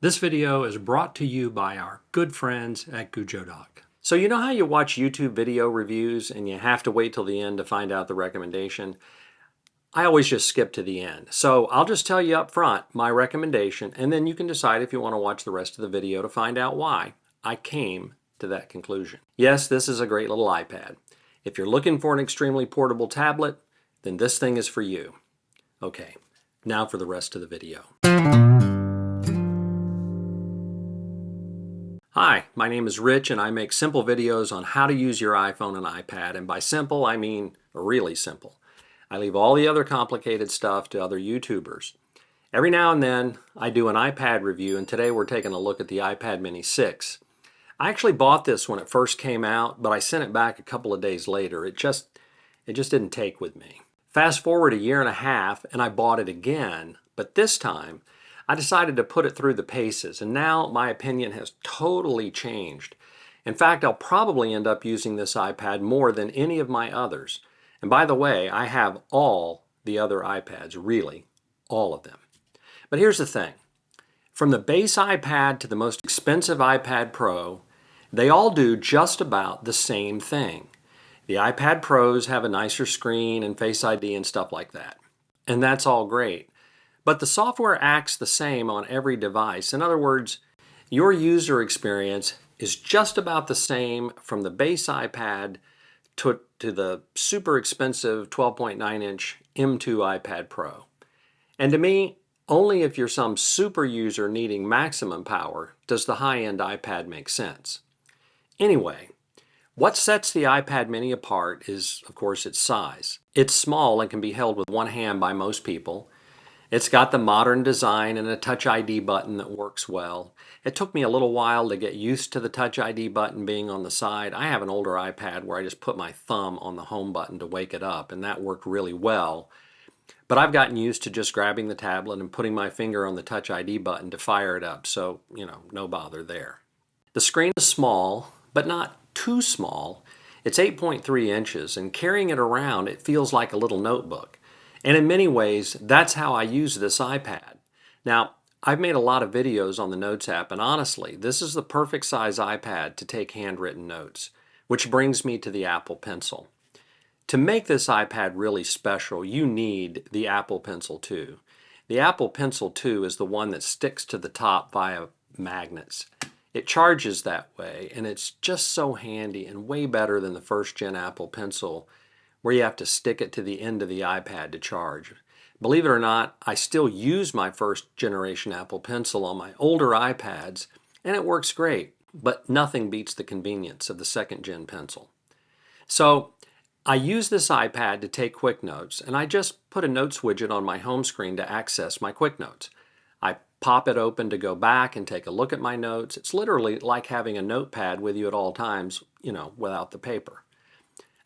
This video is brought to you by our good friends at Goojodoc. So you know how you watch YouTube video reviews and you have to wait till the end to find out the recommendation? I always just skip to the end. So I'll just tell you up front my recommendation, and then you can decide if you want to watch the rest of the video to find out why I came to that conclusion. Yes, this is a great little iPad. If you're looking for an extremely portable tablet, then this thing is for you. Okay, now for the rest of the video. Hi, my name is Rich and I make simple videos on how to use your iPhone and iPad, and by simple I mean really simple. I leave all the other complicated stuff to other YouTubers. Every now and then I do an iPad review, and today we're taking a look at the iPad mini 6. I actually bought this when it first came out, but I sent it back a couple of days later. It just didn't take with me. Fast forward a year and a half and I bought it again, but this time I decided to put it through the paces, and now my opinion has totally changed. In fact, I'll probably end up using this iPad more than any of my others. And by the way, I have all the other iPads, really, all of them. But here's the thing. From the base iPad to the most expensive iPad Pro, they all do just about the same thing. The iPad Pros have a nicer screen and Face ID and stuff like that. And that's all great. But the software acts the same on every device. In other words, your user experience is just about the same from the base iPad to the super expensive 12.9-inch M2 iPad Pro. And to me, only if you're some super user needing maximum power does the high-end iPad make sense. Anyway, what sets the iPad mini apart is, of course, its size. It's small and can be held with one hand by most people. It's got the modern design and a Touch ID button that works well. It took me a little while to get used to the Touch ID button being on the side. I have an older iPad where I just put my thumb on the home button to wake it up, and that worked really well. But I've gotten used to just grabbing the tablet and putting my finger on the Touch ID button to fire it up, so, no bother there. The screen is small, but not too small. It's 8.3 inches, and carrying it around, it feels like a little notebook. And in many ways, that's how I use this iPad. Now, I've made a lot of videos on the Notes app, and honestly, this is the perfect size iPad to take handwritten notes, which brings me to the Apple Pencil. To make this iPad really special, you need the Apple Pencil 2. The Apple Pencil 2 is the one that sticks to the top via magnets. It charges that way, and it's just so handy and way better than the first-gen Apple Pencil, where you have to stick it to the end of the iPad to charge. Believe it or not, I still use my first generation Apple Pencil on my older iPads, and it works great, but nothing beats the convenience of the second gen pencil. So I use this iPad to take quick notes, and I just put a notes widget on my home screen to access my quick notes. I pop it open to go back and take a look at my notes. It's literally like having a notepad with you at all times, without the paper.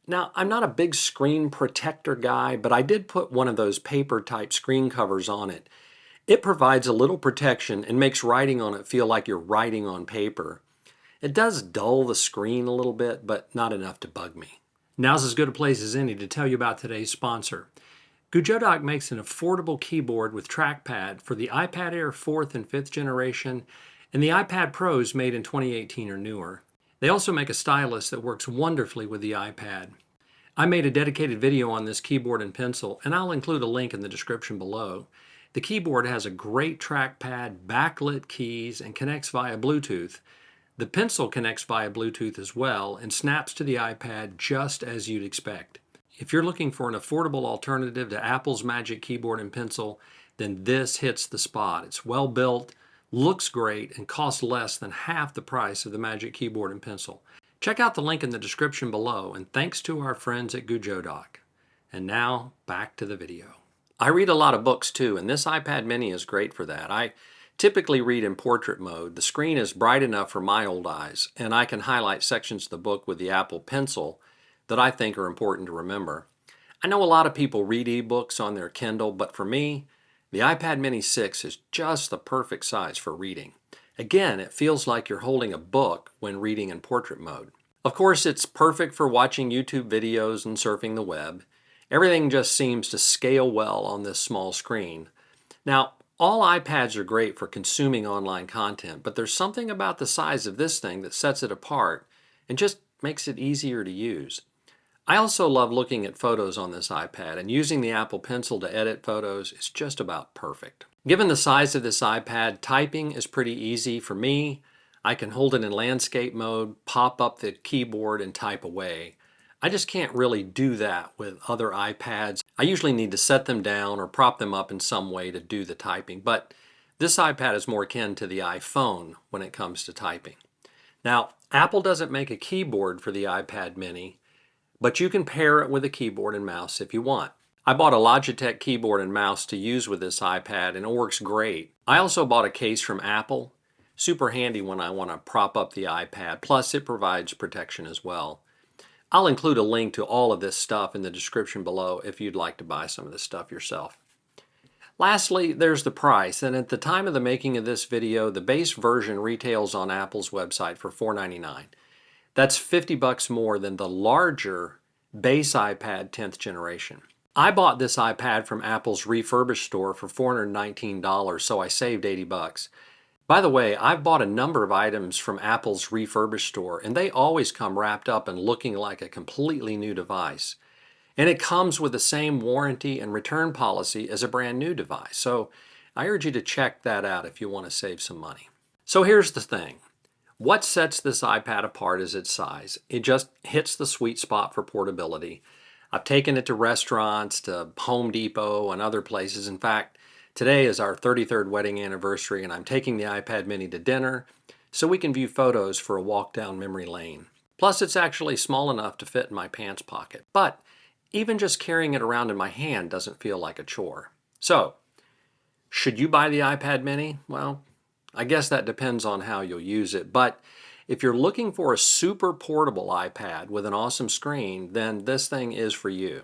Now, I'm not a big screen protector guy, but I did put one of those paper-type screen covers on it. It provides a little protection and makes writing on it feel like you're writing on paper. It does dull the screen a little bit, but not enough to bug me. Now's as good a place as any to tell you about today's sponsor. Goojodoc makes an affordable keyboard with trackpad for the iPad Air 4th and 5th generation and the iPad Pros made in 2018 or newer. They also make a stylus that works wonderfully with the iPad. I made a dedicated video on this keyboard and pencil, and I'll include a link in the description below. The keyboard has a great trackpad, backlit keys, and connects via Bluetooth. The pencil connects via Bluetooth as well and snaps to the iPad just as you'd expect. If you're looking for an affordable alternative to Apple's Magic Keyboard and Pencil, then this hits the spot. It's well built, looks great, and costs less than half the price of the Magic Keyboard and Pencil. Check out the link in the description below, and thanks to our friends at Goojodoc. And now, back to the video. I read a lot of books too, and this iPad mini is great for that. I typically read in portrait mode. The screen is bright enough for my old eyes, and I can highlight sections of the book with the Apple Pencil that I think are important to remember. I know a lot of people read ebooks on their Kindle, but for me, the iPad mini 6 is just the perfect size for reading. Again, it feels like you're holding a book when reading in portrait mode. Of course, it's perfect for watching YouTube videos and surfing the web. Everything just seems to scale well on this small screen. Now, All iPads are great for consuming online content, but there's something about the size of this thing that sets it apart and just makes it easier to use. I also love looking at photos on this iPad, and using the Apple Pencil to edit photos is just about perfect. Given the size of this iPad, typing is pretty easy for me. I can hold it in landscape mode, pop up the keyboard, and type away. I just can't really do that with other iPads. I usually need to set them down or prop them up in some way to do the typing, but this iPad is more akin to the iPhone when it comes to typing. Now, Apple doesn't make a keyboard for the iPad mini, but you can pair it with a keyboard and mouse if you want. I bought a Logitech keyboard and mouse to use with this iPad, and it works great. I also bought a case from Apple. Super handy when I want to prop up the iPad, plus it provides protection as well. I'll include a link to all of this stuff in the description below if you'd like to buy some of this stuff yourself. Lastly, there's the price, and at the time of the making of this video, the base version retails on Apple's website for $4.99. That's $50 more than the larger base iPad 10th generation. I bought this iPad from Apple's refurbished store for $419, so I saved $80. By the way, I've bought a number of items from Apple's refurbished store, and they always come wrapped up and looking like a completely new device. And it comes with the same warranty and return policy as a brand new device. So I urge you to check that out if you want to save some money. So here's the thing. What sets this iPad apart is its size. It just hits the sweet spot for portability. I've taken it to restaurants, to Home Depot, and other places. In fact, today is our 33rd wedding anniversary, and I'm taking the iPad mini to dinner so we can view photos for a walk down memory lane. Plus, it's actually small enough to fit in my pants pocket. But even just carrying it around in my hand doesn't feel like a chore. So, should you buy the iPad mini? Well, I guess that depends on how you'll use it. But if you're looking for a super portable iPad with an awesome screen, then this thing is for you.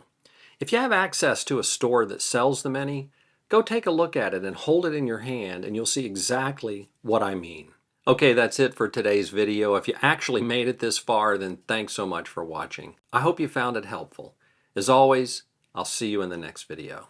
If you have access to a store that sells the mini, go take a look at it and hold it in your hand and you'll see exactly what I mean. Okay, that's it for today's video. If you actually made it this far, then thanks so much for watching. I hope you found it helpful. As always, I'll see you in the next video.